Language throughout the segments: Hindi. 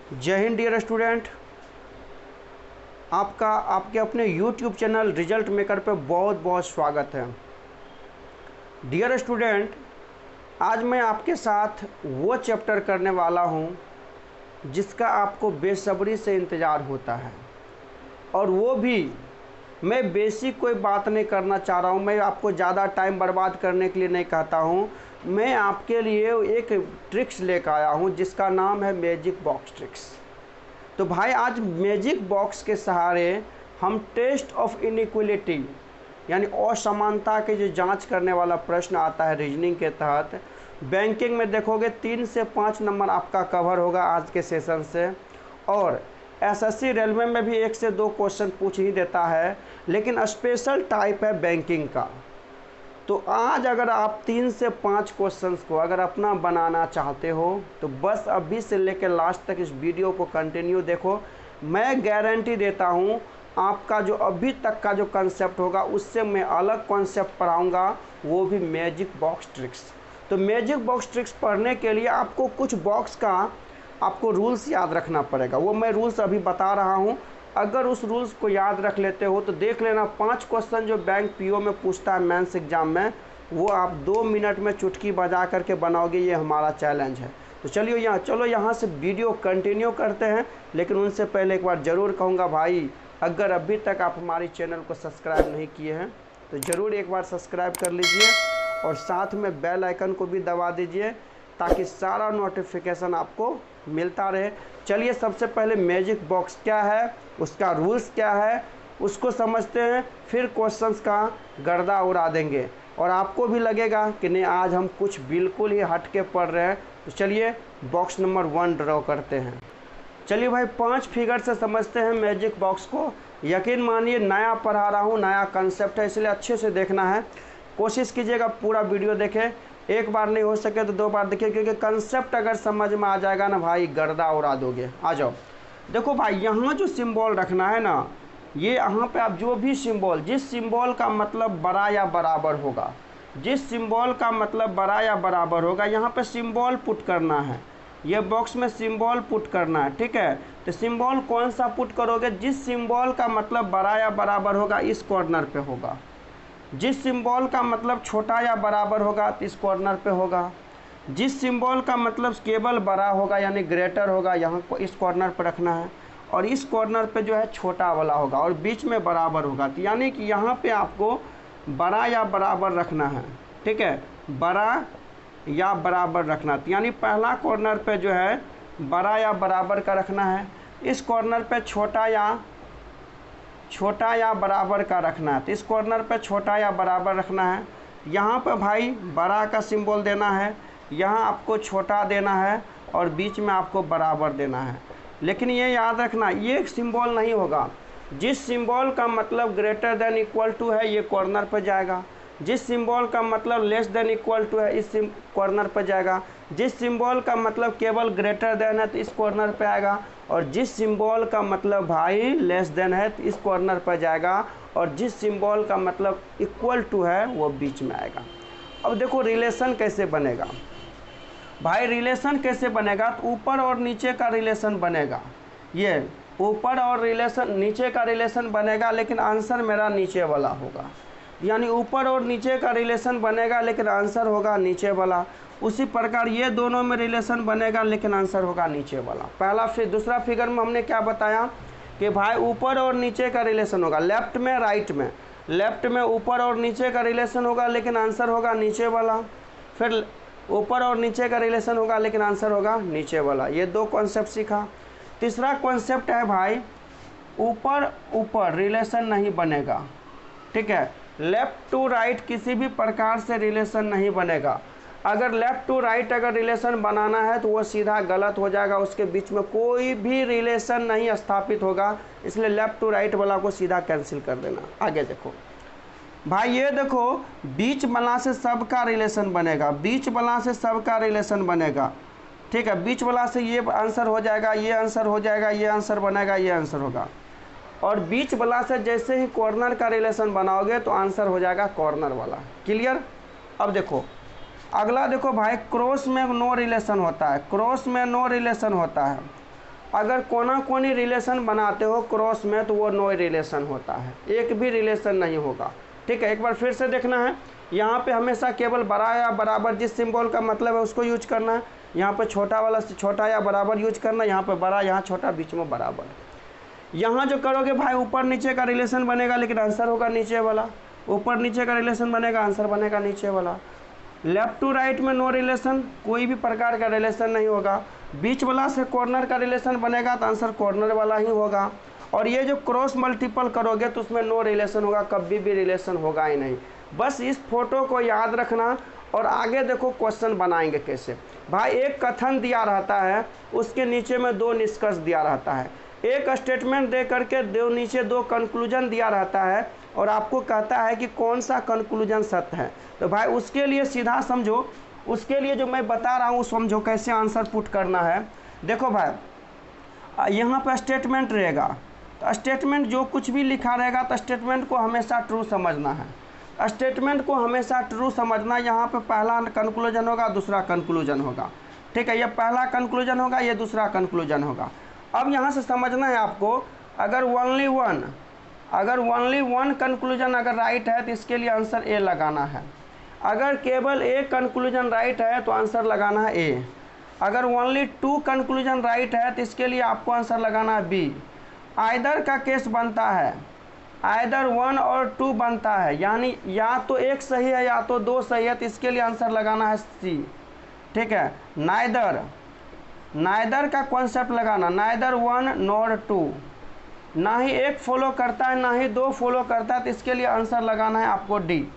जय हिंद डियर स्टूडेंट। आपका आपके अपने YouTube चैनल रिजल्ट मेकर पे बहुत बहुत स्वागत है। डियर स्टूडेंट, आज मैं आपके साथ वो चैप्टर करने वाला हूँ जिसका आपको बेसब्री से इंतज़ार होता है, और वो भी मैं बेसिक कोई बात नहीं करना चाह रहा हूँ। मैं आपको ज़्यादा टाइम बर्बाद करने के लिए नहीं कहता हूँ। मैं आपके लिए एक ट्रिक्स लेकर आया हूँ जिसका नाम है मैजिक बॉक्स ट्रिक्स। तो भाई आज मैजिक बॉक्स के सहारे हम टेस्ट ऑफ इनइक्वलिटी यानी असमानता के जो जांच करने वाला प्रश्न आता है रीजनिंग के तहत, बैंकिंग में देखोगे 3 से 5 नंबर आपका कवर होगा आज के सेशन से। और एसएससी रेलवे में भी 1 से 2 क्वेश्चन पूछ ही देता है, लेकिन स्पेशल टाइप है बैंकिंग का। तो आज अगर आप 3 से 5 क्वेश्चंस को अगर अपना बनाना चाहते हो तो बस अभी से लेकर लास्ट तक इस वीडियो को कंटिन्यू देखो। मैं गारंटी देता हूँ आपका जो अभी तक का जो कंसेप्ट होगा उससे मैं अलग कॉन्सेप्ट पढ़ाऊँगा, वो भी मैजिक बॉक्स ट्रिक्स। तो मैजिक बॉक्स ट्रिक्स पढ़ने के लिए आपको कुछ बॉक्स का आपको रूल्स याद रखना पड़ेगा। वो मैं रूल्स अभी बता रहा हूँ। अगर उस रूल्स को याद रख लेते हो तो देख लेना 5 क्वेश्चन जो बैंक पीओ में पूछता है मेंस एग्जाम में, वो आप 2 मिनट में चुटकी बजा करके बनाओगे। ये हमारा चैलेंज है। तो चलो यहाँ से वीडियो कंटिन्यू करते हैं। लेकिन उनसे पहले एक बार ज़रूर कहूँगा भाई, अगर अभी तक आप हमारी चैनल को सब्सक्राइब नहीं किए हैं तो ज़रूर एक बार सब्सक्राइब कर लीजिए और साथ में बेल आइकन को भी दबा दीजिए ताकि सारा नोटिफिकेशन आपको मिलता रहे। चलिए सबसे पहले मैजिक बॉक्स क्या है, उसका रूल्स क्या है, उसको समझते हैं। फिर क्वेश्चंस का गर्दा उड़ा देंगे और आपको भी लगेगा कि नहीं आज हम कुछ बिल्कुल ही हट के पढ़ रहे हैं। तो चलिए बॉक्स नंबर 1 ड्रॉ करते हैं। चलिए भाई 5 फिगर से समझते हैं मैजिक बॉक्स को। यकीन मानिए नया पढ़ा रहा हूँ, नया कंसेप्ट है, इसलिए अच्छे से देखना है। कोशिश कीजिएगा पूरा वीडियो देखें, एक बार नहीं हो सके तो 2 बार देखिए, क्योंकि कंसेप्ट अगर समझ में आ जाएगा ना भाई गर्दा उड़ा दोगे। आ जाओ देखो भाई, यहाँ जो सिंबल रखना है ना, ये यहाँ पे आप जो भी सिंबल, जिस सिंबल का मतलब बड़ा या बराबर होगा, जिस सिंबल का मतलब बड़ा या बराबर होगा यहाँ पे सिंबल पुट करना है। ये बॉक्स में सिंबल पुट करना है, ठीक है। तो सिंबल कौन सा पुट करोगे? जिस सिंबल का मतलब बड़ा या बराबर होगा इस कॉर्नर पे होगा। जिस सिंबल का मतलब छोटा या बराबर होगा तो इस कॉर्नर पे होगा। जिस सिंबल का मतलब केवल बड़ा होगा यानी ग्रेटर होगा, यहाँ को इस कॉर्नर पर रखना है। और इस कॉर्नर पे जो है छोटा वाला होगा और बीच में बराबर होगा। तो यानी कि यहाँ पे आपको बड़ा या बराबर रखना है, ठीक है, बड़ा या बराबर रखना। तो यानी पहला कॉर्नर पे जो है बड़ा या बराबर का रखना है, इस कॉर्नर पे छोटा या बराबर का रखना है। तो इस कॉर्नर पे छोटा या बराबर रखना है। यहाँ पे भाई बड़ा का सिंबल देना है, यहाँ आपको छोटा देना है और बीच में आपको बराबर देना है। लेकिन ये याद रखना, ये सिंबल नहीं होगा। जिस सिंबल का मतलब ग्रेटर देन इक्वल टू है ये कॉर्नर पर जाएगा। जिस सिंबल का मतलब लेस देन इक्वल टू है इस कॉर्नर पर जाएगा। जिस सिंबल का मतलब केवल ग्रेटर देन है तो इस कॉर्नर पे आएगा। और जिस सिंबल का मतलब भाई लेस देन है तो इस कॉर्नर पर जाएगा। और जिस सिंबल का मतलब इक्वल टू है वो बीच में आएगा। अब देखो रिलेशन कैसे बनेगा भाई, रिलेशन कैसे बनेगा? तो ऊपर और नीचे का रिलेशन बनेगा। ये ऊपर और रिलेशन नीचे का रिलेशन बनेगा, लेकिन आंसर मेरा नीचे वाला होगा। यानी ऊपर और नीचे का रिलेशन बनेगा लेकिन आंसर होगा नीचे वाला। उसी प्रकार ये दोनों में रिलेशन बनेगा लेकिन आंसर होगा नीचे वाला। पहला फिर दूसरा फिगर में हमने क्या बताया कि भाई ऊपर और नीचे का रिलेशन होगा, लेफ्ट में राइट में। लेफ्ट में ऊपर और नीचे का रिलेशन होगा लेकिन आंसर होगा नीचे वाला। फिर ऊपर और नीचे का रिलेशन होगा लेकिन आंसर होगा नीचे वाला। ये 2 कॉन्सेप्ट सीखा। तीसरा कॉन्सेप्ट है भाई ऊपर ऊपर रिलेशन नहीं बनेगा, ठीक है। लेफ्ट टू राइट किसी भी प्रकार से रिलेशन नहीं बनेगा। अगर लेफ्ट टू राइट अगर रिलेशन बनाना है तो वो सीधा गलत हो जाएगा, उसके बीच में कोई भी रिलेशन नहीं स्थापित होगा। इसलिए लेफ्ट टू राइट वाला को सीधा कैंसिल कर देना। आगे देखो भाई, ये देखो बीच वाला से सबका रिलेशन बनेगा, बीच वाला से सबका रिलेशन बनेगा, ठीक है। बीच वाला से ये आंसर हो जाएगा, ये आंसर हो जाएगा, ये आंसर बनेगा, ये आंसर होगा। और बीच वाला से जैसे ही कॉर्नर का रिलेशन बनाओगे तो आंसर हो जाएगा कॉर्नर वाला। क्लियर? अब देखो अगला, देखो भाई क्रॉस में नो रिलेशन होता है, क्रॉस में नो रिलेशन होता है। अगर कोना कोनी रिलेशन बनाते हो क्रॉस में तो वो नो रिलेशन होता है, एक भी रिलेशन नहीं होगा। ठीक है, एक बार फिर से देखना है। यहाँ पे हमेशा केवल बड़ा या बराबर जिस सिंबल का मतलब है उसको यूज करना है। यहाँ पे छोटा वाला से छोटा या बराबर यूज करना, यहाँ पे बड़ा, यहाँ छोटा, बीच में बराबर। यहाँ जो करोगे भाई ऊपर नीचे का रिलेशन बनेगा, लेकिन आंसर होगा नीचे वाला। ऊपर नीचे का रिलेशन बनेगा, आंसर बनेगा नीचे वाला। लेफ्ट टू राइट में नो रिलेशन, कोई भी प्रकार का रिलेशन नहीं होगा। बीच वाला से कॉर्नर का रिलेशन बनेगा तो आंसर कॉर्नर वाला ही होगा। और ये जो क्रॉस मल्टीपल करोगे तो उसमें नो रिलेशन होगा, कभी भी रिलेशन होगा ही नहीं। बस इस फोटो को याद रखना और आगे देखो क्वेश्चन बनाएंगे कैसे। भाई एक कथन दिया रहता है, उसके नीचे में दो निष्कर्ष दिया रहता है। एक स्टेटमेंट दे करके नीचे दो कंक्लूजन दिया रहता है और आपको कहता है कि कौन सा कंक्लूजन सत्य है। तो भाई उसके लिए सीधा समझो, उसके लिए जो मैं बता रहा हूँ समझो कैसे आंसर पुट करना है। देखो भाई यहाँ पर स्टेटमेंट रहेगा, तो स्टेटमेंट जो कुछ भी लिखा रहेगा तो स्टेटमेंट को हमेशा ट्रू समझना है। स्टेटमेंट को हमेशा ट्रू समझना। यहाँ पे पहला कंक्लूजन होगा, दूसरा कंक्लूजन होगा। ठीक है, ये पहला कंक्लूजन होगा, ये दूसरा कंक्लूजन होगा। अब यहाँ से समझना है आपको, अगर ओनली वन कंक्लूजन अगर राइट है तो इसके लिए आंसर ए लगाना है। अगर केवल एक कंक्लूजन राइट है तो आंसर लगाना है ए। अगर ओनली टू कंक्लूजन राइट है तो इसके लिए आपको आंसर लगाना है बी। आइदर का केस बनता है, आइदर 1 और 2 बनता है, यानी या तो एक सही है या तो दो सही है, तो इसके लिए आंसर लगाना है सी। ठीक है, नाइदर का कॉन्सेप्ट लगाना, नाइदर 1 नॉर 2, ना ही एक फॉलो करता है ना ही दो फॉलो करता है, तो इसके लिए आंसर लगाना है आपको डी।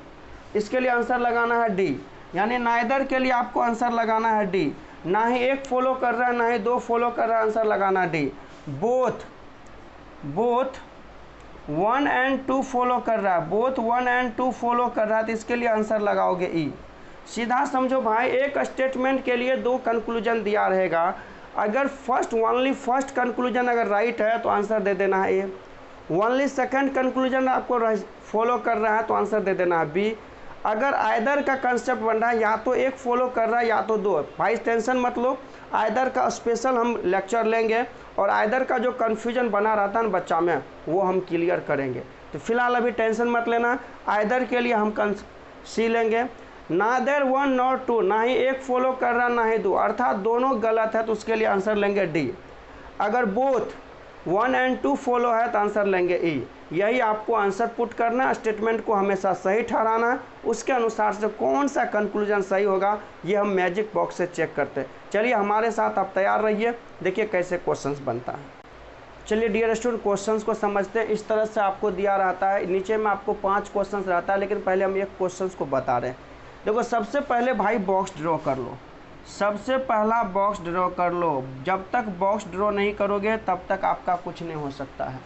इसके लिए आंसर लगाना है डी, यानी नाइदर के लिए आपको आंसर लगाना है डी। ना ही एक फॉलो कर रहा है ना ही दो फॉलो कर रहा है, आंसर लगाना डी। बोथ 1 and 2 फॉलो कर रहा है, बोथ 1 and 2 फॉलो कर रहा है, तो इसके लिए आंसर लगाओगे ई। सीधा समझो भाई, एक स्टेटमेंट के लिए दो कंक्लूजन दिया रहेगा। अगर ओनली फर्स्ट कंक्लूजन अगर राइट है तो आंसर दे देना है ए। ओनली सेकंड कंक्लूजन आपको फॉलो कर रहा है तो आंसर दे देना है बी। अगर आइदर का कंसेप्ट बन रहा है, या तो एक फॉलो कर रहा है या तो दो, भाई टेंशन मत लो, आइदर का स्पेशल हम लेक्चर लेंगे और आइदर का जो कन्फ्यूजन बना रहता है ना बच्चा में वो हम क्लियर करेंगे। तो फिलहाल अभी टेंशन मत लेना, आइदर के लिए हम सी लेंगे। नादर 1 नॉर 2, ना ही एक फॉलो कर रहा ना ही दो, अर्थात दोनों गलत है, तो उसके लिए आंसर लेंगे डी। अगर बोथ 1 and 2 फॉलो है तो आंसर लेंगे ई। यही आपको आंसर पुट करना है, स्टेटमेंट को हमेशा सही ठहराना है, उसके अनुसार से कौन सा कंक्लूजन सही होगा ये हम मैजिक बॉक्स से चेक करते हैं। चलिए हमारे साथ आप तैयार रहिए, देखिए कैसे क्वेश्चंस बनता है। चलिए डियर स्टूडेंट, क्वेश्चंस को समझते हैं। इस तरह से आपको दिया रहता है, नीचे में आपको 5 क्वेश्चन रहता है, लेकिन पहले हम एक क्वेश्चन को बता रहे हैं। देखो सबसे पहले भाई बॉक्स ड्रॉ कर लो, सबसे पहला बॉक्स ड्रॉ कर लो। जब तक बॉक्स ड्रॉ नहीं करोगे तब तक आपका कुछ नहीं हो सकता है,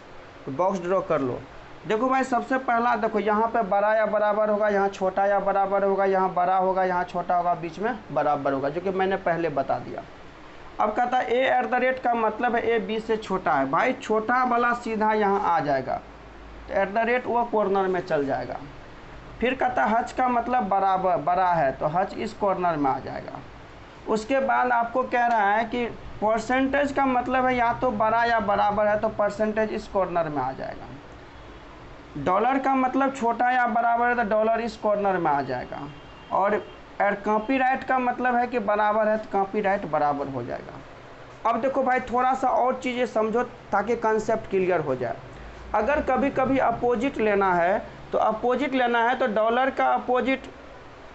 तो बॉक्स ड्रॉ कर लो। देखो भाई सबसे पहला देखो, यहाँ पे बड़ा या बराबर होगा, यहाँ छोटा या बराबर होगा, यहाँ बड़ा होगा, यहाँ छोटा होगा, बीच में बराबर होगा, जो कि मैंने पहले बता दिया। अब कहता है ए @ का मतलब है ए बी से छोटा है। भाई छोटा वाला सीधा यहाँ आ जाएगा, तो @ वो कॉर्नर में चल जाएगा। फिर कहता है हच का मतलब बराबर बड़ा है, तो हच इस कॉर्नर में आ जाएगा। उसके बाद आपको कह रहा है कि परसेंटेज का मतलब है या तो बड़ा या बराबर है, तो परसेंटेज इस कॉर्नर में आ जाएगा। डॉलर का मतलब छोटा या बराबर है, तो डॉलर इस कॉर्नर में आ जाएगा। और कॉपीराइट का मतलब है कि बराबर है, तो कॉपीराइट बराबर हो जाएगा। अब देखो भाई थोड़ा सा और चीज़ें समझो ताकि कंसेप्ट क्लियर हो जाए। अगर कभी कभी अपोजिट लेना है तो अपोजिट लेना है, तो डॉलर का अपोजिट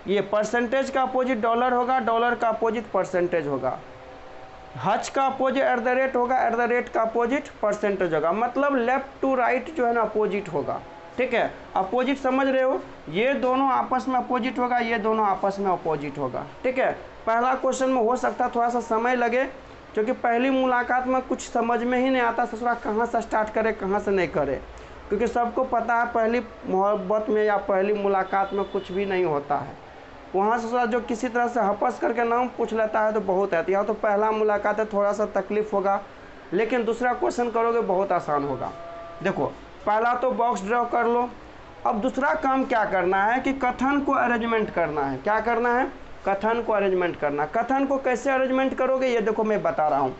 ये परसेंटेज का अपोजिट डॉलर होगा, डॉलर का अपोजिट परसेंटेज होगा। हच का अपोजिट @ होगा, @ का अपोजिट परसेंटेज होगा। मतलब लेफ्ट टू राइट जो है ना अपोजिट होगा। ठीक है, अपोजिट समझ रहे हो, ये दोनों आपस में अपोजिट होगा, ये दोनों आपस में अपोजिट होगा। ठीक है, पहला क्वेश्चन में हो सकता है थोड़ा सा समय लगे, क्योंकि पहली मुलाकात में कुछ समझ में ही नहीं आता ससुरा कहाँ से स्टार्ट करे कहाँ से नहीं करे, क्योंकि सबको पता है पहली मोहब्बत में या पहली मुलाकात में कुछ भी नहीं होता है। वहाँ से जो किसी तरह से हपस करके नाम पूछ लेता है तो बहुत है। यहाँ तो पहला मुलाकात है, थोड़ा सा तकलीफ होगा, लेकिन दूसरा क्वेश्चन करोगे बहुत आसान होगा। देखो पहला तो बॉक्स ड्रॉ कर लो। अब दूसरा काम क्या करना है कि कथन को अरेंजमेंट करना है। क्या करना है? कथन को अरेंजमेंट करना। कथन को कैसे अरेंजमेंट करोगे ये देखो मैं बता रहा हूँ।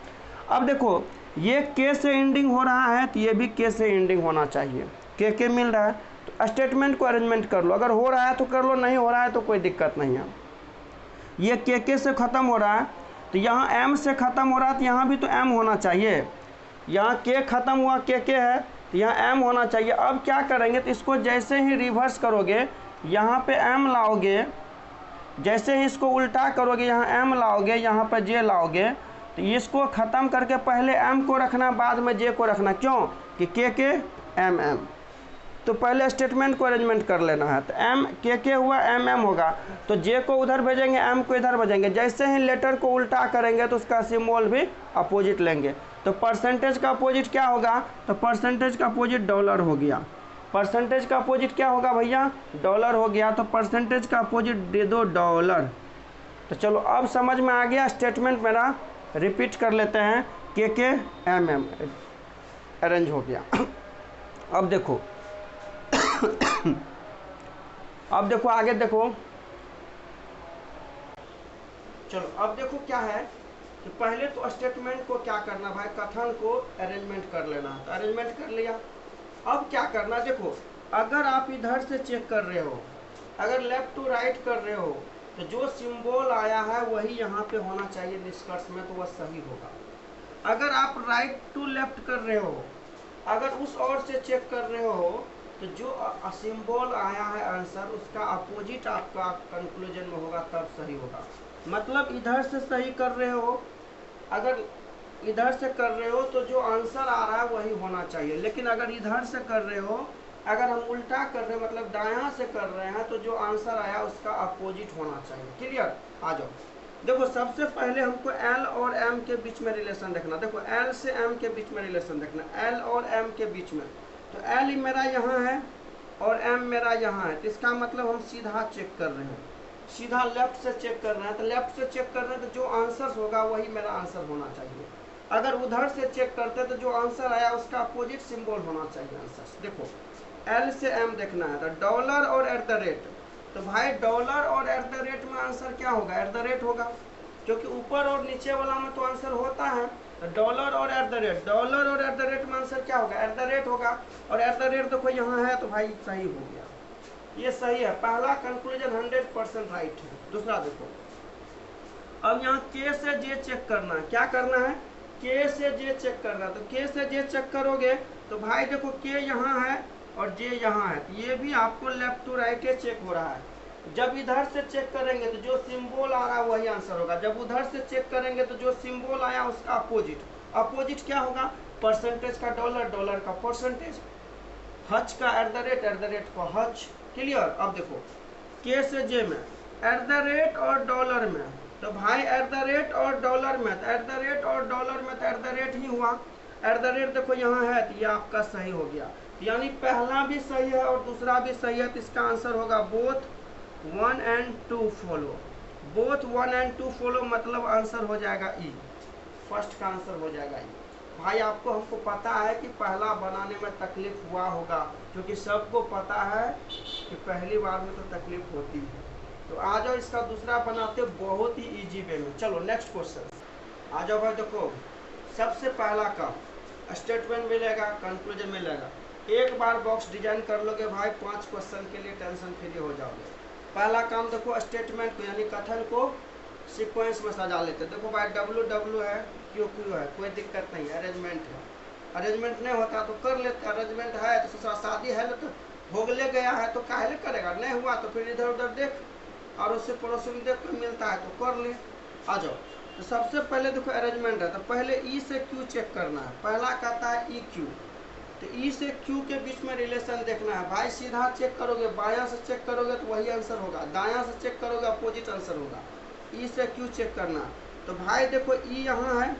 अब देखो ये के से एंडिंग हो रहा है तो ये भी के से एंडिंग होना चाहिए। के मिल रहा है तो स्टेटमेंट को अरेंजमेंट कर लो, अगर हो रहा है तो कर लो, नहीं हो रहा है तो कोई दिक्कत नहीं है। ये के से ख़त्म हो रहा है तो यहाँ एम से ख़त्म हो रहा है तो यहाँ भी तो एम होना चाहिए। यहाँ के ख़त्म हुआ के है तो यहाँ एम होना चाहिए। अब क्या करेंगे तो इसको जैसे ही रिवर्स करोगे यहाँ पे एम लाओगे, जैसे ही इसको उल्टा करोगे यहाँ एम लाओगे, यहाँ पर जे लाओगे, तो इसको ख़त्म करके पहले एम को रखना बाद में जे को रखना। क्यों कि के एम एम, तो पहले स्टेटमेंट को अरेंजमेंट कर लेना है। तो एम के हुआ एम होगा तो जे को उधर भेजेंगे एम को इधर भेजेंगे। जैसे ही लेटर को उल्टा करेंगे तो उसका सिंबल भी अपोजिट लेंगे। तो परसेंटेज का अपोजिट क्या होगा, तो परसेंटेज का अपोजिट डॉलर हो गया। परसेंटेज का अपोजिट क्या होगा भैया, डॉलर हो गया। तो परसेंटेज का अपोजिट दे दो डॉलर। तो चलो अब समझ में आ गया। स्टेटमेंट मेरा रिपीट कर लेते हैं, के एम अरेंज हो गया। अब देखो अब देखो आगे देखो, चलो अब देखो क्या है कि पहले तो स्टेटमेंट को क्या करना भाई, कथन को अरेंजमेंट कर लेना। तो अरेंजमेंट कर लिया। अब क्या करना, देखो अगर आप इधर से चेक कर रहे हो, अगर लेफ्ट टू राइट कर रहे हो तो जो सिंबल आया है वही यहाँ पे होना चाहिए निष्कर्ष में, तो वह सही होगा। अगर आप राइट टू लेफ्ट कर रहे हो, अगर उस ओर से चेक कर रहे हो तो जो सिंबल आया है आंसर उसका अपोजिट आपका कंक्लूजन में होगा, तब सही होगा। मतलब इधर से सही कर रहे हो, अगर इधर से कर रहे हो तो जो आंसर आ रहा है वही होना चाहिए। लेकिन अगर इधर से कर रहे हो, अगर हम उल्टा कर रहे हैं मतलब दायां से कर रहे हैं, तो जो आंसर आया उसका अपोजिट होना चाहिए। क्लियर, आ जाओ। देखो सबसे पहले हमको एल और एम के बीच में रिलेशन देखना। देखो एल से एम के बीच में रिलेशन देखना, एल और एम के बीच में। तो एल मेरा यहाँ है और एम मेरा यहाँ है, तो इसका मतलब हम सीधा चेक कर रहे हैं, सीधा लेफ्ट से चेक कर रहे हैं। तो लेफ्ट से चेक कर रहे हैं तो जो आंसर होगा वही मेरा आंसर होना चाहिए। अगर उधर से चेक करते तो जो आंसर आया उसका अपोजिट सिंबल होना चाहिए आंसर। देखो एल से एम देखना है तो डॉलर और एट द रेट, तो भाई डॉलर और एट द रेट में आंसर क्या होगा, एट द रेट होगा, क्योंकि ऊपर और नीचे वाला में तो आंसर होता है। तो डॉलर और एट द रेट, डॉलर और एट द रेट में आंसर क्या होगा, एट द रेट होगा। और एट द रेट देखो यहाँ है तो भाई सही हो गया, ये सही है। पहला कंक्लूजन 100% राइट है। दूसरा देखो, अब यहाँ के से जे चेक करना है। क्या करना है, के से जे चेक करना है। तो के से जे चेक करोगे तो भाई देखो के यहाँ है और जे यहाँ है, तो ये भी आपको लेफ्ट टू राइट चेक हो रहा है। जब इधर से चेक करेंगे तो जो सिंबल आ रहा है वही आंसर होगा, जब उधर से चेक करेंगे तो जो सिंबल आया उसका अपोजिट। अपोजिट क्या होगा, परसेंटेज का डॉलर, डॉलर का परसेंटेज, हच का एट द रेट का हच। क्लियर। अब देखो के से जे में एट द रेट और डॉलर में, तो भाई एट द रेट और डॉलर में, तो एट द रेट और डॉलर में तो एट द रेट ही हुआ। एट द रेट देखो यहाँ है तो ये आपका सही हो गया, यानी पहला भी सही है और दूसरा भी सही है। तो इसका आंसर होगा both 1 and 2 follow. Both 1 and 2 follow मतलब आंसर हो जाएगा ई, फर्स्ट का आंसर हो जाएगा ई। भाई आपको हमको पता है कि पहला बनाने में तकलीफ हुआ होगा, क्योंकि सबको पता है कि पहली बार में तो तकलीफ होती है। तो आ जाओ इसका दूसरा बनाते बहुत ही इजी वे में। चलो नेक्स्ट क्वेश्चन आ जाओ भाई। देखो सबसे पहला काम स्टेटमेंट मिलेगा, कंक्लूजन मिलेगा। एक बार बॉक्स डिजाइन कर लोगे भाई 5 क्वेश्चन के लिए टेंशन फ्री हो जाओगे। पहला काम देखो स्टेटमेंट को यानी कथन को सीक्वेंस में सजा लेते। देखो भाई डब्ल्यू है, क्यू है, कोई दिक्कत नहीं, अरेंजमेंट है। अरेंजमेंट नहीं होता तो कर लेते, अरेंजमेंट है तो शादी है तो भोगले गया है तो काहे करेगा, नहीं हुआ तो फिर इधर उधर देख और उससे पड़ोसी में देख कोई मिलता है तो कर ले। आ जाओ। तो सबसे पहले देखो अरेंजमेंट है तो पहले ई से क्यू चेक करना है। पहला कहता है ई क्यू, तो ई से क्यू के बीच में रिलेशन देखना है। भाई सीधा चेक करोगे, बायां से चेक करोगे तो वही आंसर होगा, दायां से चेक करोगे अपोजिट आंसर होगा। ई से क्यू चेक करना। तो भाई देखो ई यहाँ है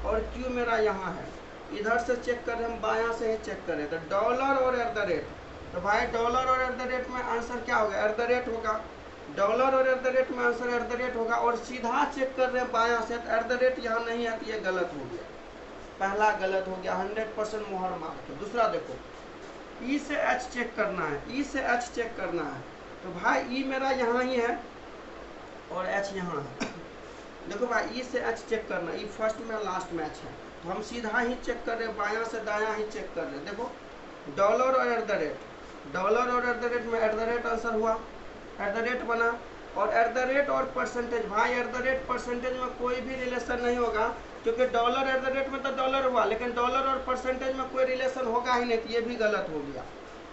और क्यू मेरा यहाँ है, इधर से चेक कर रहे हम, बायां से ही चेक करें। तो डॉलर और एट द रेट, तो भाई डॉलर और एट द रेट में आंसर क्या होगा, एट द रेट होगा। डॉलर और एट द रेट में आंसर एट द रेट होगा। और सीधा चेक कर रहे हैं बायां से, तो एट द रेट यहाँ नहीं है तो ये गलत हो गया, पहला गलत हो गया, 100% मोहर मार के। दूसरा देखो ई से एच चेक करना है, ई से एच चेक करना है। तो भाई ई मेरा यहाँ ही है और एच यहाँ है। देखो भाई ई से एच चेक करना, ई फर्स्ट में लास्ट में एच है। तो हम सीधा ही चेक कर रहे हैं, बायां से दायां ही चेक कर रहे हैं। देखो डॉलर और एट द रेट, डॉलर और एट द रेट में एट द रेट आंसर हुआ, एट द रेट बना। और एट द रेट और परसेंटेज, भाई एट द रेट परसेंटेज में कोई भी रिलेशन नहीं होगा, क्योंकि डॉलर एट द रेट में तो डॉलर हुआ, लेकिन डॉलर और परसेंटेज में कोई रिलेशन होगा ही नहीं, तो ये भी गलत हो गया,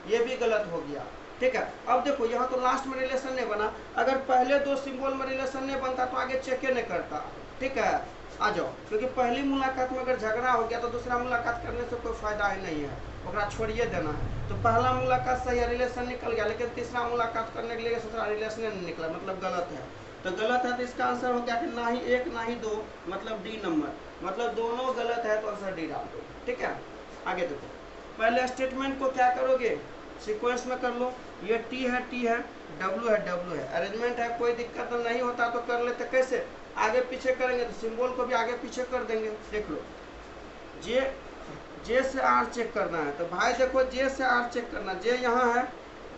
ये भी गलत हो गया। ठीक है, अब देखो यहाँ तो लास्ट में रिलेशन नहीं बना, अगर पहले दो सिंबल में रिलेशन नहीं बनता तो आगे चेक ही नहीं करता। ठीक है, आ जाओ, क्योंकि पहली मुलाकात में अगर झगड़ा हो गया तो दूसरा मुलाकात करने से कोई फायदा ही नहीं है, ओकरा छोड़िए देना है। तो पहला मुलाकात सही है, रिलेशन निकल गया, लेकिन तीसरा मुलाकात करने के लिए दूसरा रिलेशन नहीं निकला, मतलब गलत है। तो गलत है तो इसका आंसर हो गया कि ना ही एक ना ही दो, मतलब डी नंबर, मतलब दोनों गलत है, तो आंसर डी डाल दो। ठीक है, आगे देखो, पहले स्टेटमेंट को क्या करोगे, सीक्वेंस में कर लो। ये टी है, टी है, डब्ल्यू है, डब्ल्यू है, अरेंजमेंट है, कोई दिक्कत नहीं होता तो कर लेते। कैसे आगे पीछे करेंगे, तो सिंबल को भी आगे पीछे कर देंगे। देख लो, जे से आर चेक करना है, तो भाई देखो जे से आर चेक करना, जे यहाँ है,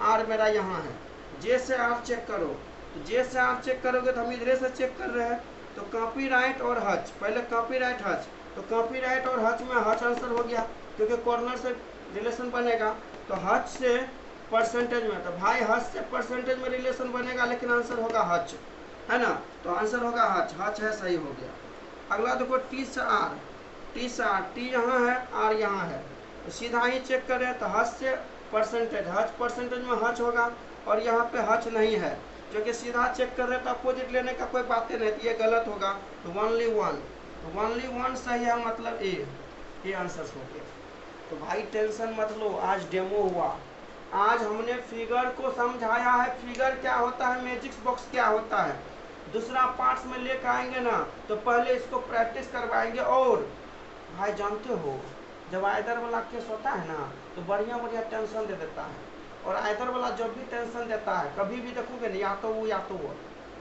आर मेरा यहाँ है, जे से आर चेक करो। तो जे से आर चेक करोगे तो हम इधरे से चेक कर रहे हैं, तो कॉपीराइट और हच, पहले कॉपीराइट हच, तो कॉपीराइट और हच में हच आंसर हो गया, क्योंकि कॉर्नर से रिलेशन बनेगा। तो हच से परसेंटेज में, तो भाई हच से परसेंटेज में रिलेशन बनेगा, लेकिन आंसर होगा हच, है ना, तो आंसर होगा हच, हच है, सही हो गया। अगला देखो टी से आर, टी से आर, टी यहाँ है, आर यहाँ है, तो सीधा ही चेक करें, तो हच से परसेंटेज, हच परसेंटेज में हच होगा, और यहाँ पे हच नहीं है, जो कि सीधा चेक कर रहे हैं तो अपोजिट लेने का कोई बात नहीं, तो ये गलत होगा। तो ओनली वन, तो ओनली वन सही है, मतलब ए आंसर हो गया। तो भाई टेंशन मत लो, आज डेमो हुआ, आज हमने फिगर को समझाया है, फिगर क्या होता है, मैजिक बॉक्स क्या होता है, दूसरा पार्ट्स में लेकर आएंगे ना, तो पहले इसको प्रैक्टिस करवाएंगे। और भाई जानते हो, जब आइदर वाला केस होता है ना, तो बढ़िया बढ़िया टेंशन दे देता है, और आइदर वाला जब भी टेंशन देता है, कभी भी देखोगे ना, या तो वो या तो वो,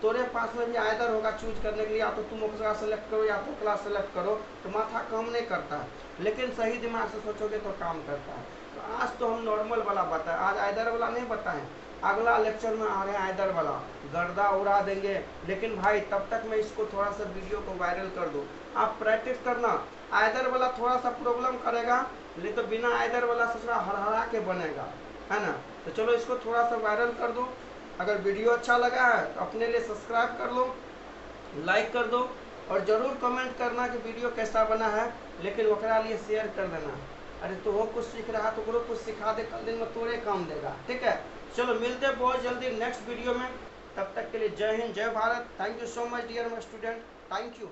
तोरे पास में भी आइदर होगा चूज करने के लिए, या तो तुम क्लास सेलेक्ट करो या तो क्लास सेलेक्ट करो, तो माथा काम नहीं करता है, लेकिन सही दिमाग से सोचोगे तो काम करता है। तो आज तो हम नॉर्मल वाला बताए, आज आइदर वाला नहीं बताएं, अगला लेक्चर में आ रहे हैं आइदर वाला, गर्दा उड़ा देंगे। लेकिन भाई तब तक मैं इसको थोड़ा सा वीडियो को वायरल कर दूँ, आप प्रैक्टिस करना। आइदर वाला थोड़ा सा प्रॉब्लम करेगा, नहीं तो बिना आइदर वाला ससुरा हरहरा के बनेगा, है ना। तो चलो इसको थोड़ा सा वायरल कर दो। अगर वीडियो अच्छा लगा है तो अपने लिए सब्सक्राइब कर लो, लाइक कर दो, और ज़रूर कमेंट करना कि वीडियो कैसा बना है, लेकिन ओकरा लिए शेयर कर देना। अरे तो वो कुछ सीख रहा तो वो कुछ सिखा दे, कल दिन में तोरे काम देगा। ठीक है, चलो मिलते हैं बहुत जल्दी नेक्स्ट वीडियो में, तब तक के लिए जय हिंद, जय Bharat. Thank you so much dear my student, thank you.